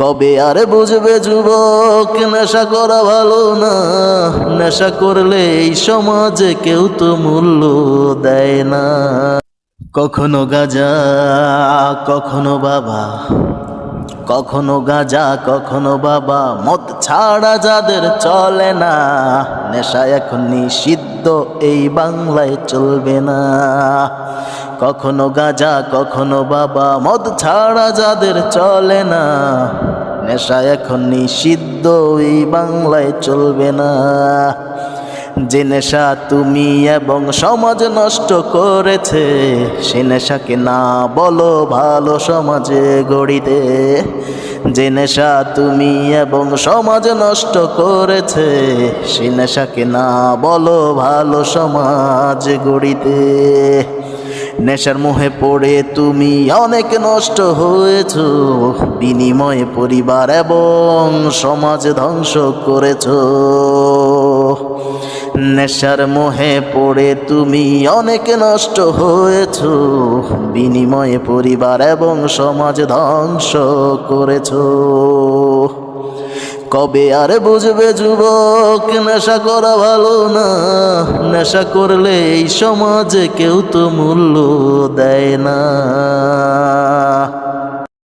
কবে আর বুঝবে যুবক নেশা করা ভালো না, নেশা করলে এই সমাজে কেউ তো মূল্য দেয় না। কখনো গাঁজা কখনো বাবা, কখনো গাঁজা কখনো বাবা, মদ ছাড়া যাদের চলে না, নেশা এখন নিষিদ্ধ এই বাংলায় চলবে না। কখনো গাঁজা কখনো বাবা, মদ ছাড়া যাদের চলে না, নেশা এখন নিষিদ্ধ এই বাংলায় চলবে না। যে নেশা তুমি এবং সমাজ নষ্ট করেছে, সে নেশাকে না বলো ভালো সমাজে গড়িতে। যে নেশা তুমি এবং সমাজ নষ্ট করেছে, সে নেশাকে না বলো ভালো সমাজ গড়িতে। নেশার মোহে পড়ে তুমি অনেক নষ্ট হয়েছো, বিনিময়ে পরিবার এবং সমাজ ধ্বংস করেছো। নেশার মোহে পড়ে তুমি অনেক নষ্ট হয়েছো, বিনিময়ে পরিবার এবং সমাজ ধ্বংস করেছো। কবে আর বুঝবে যুবক নেশা করা ভালো না, নেশা করলে এই সমাজে কেউ তো মূল্য দেয় না।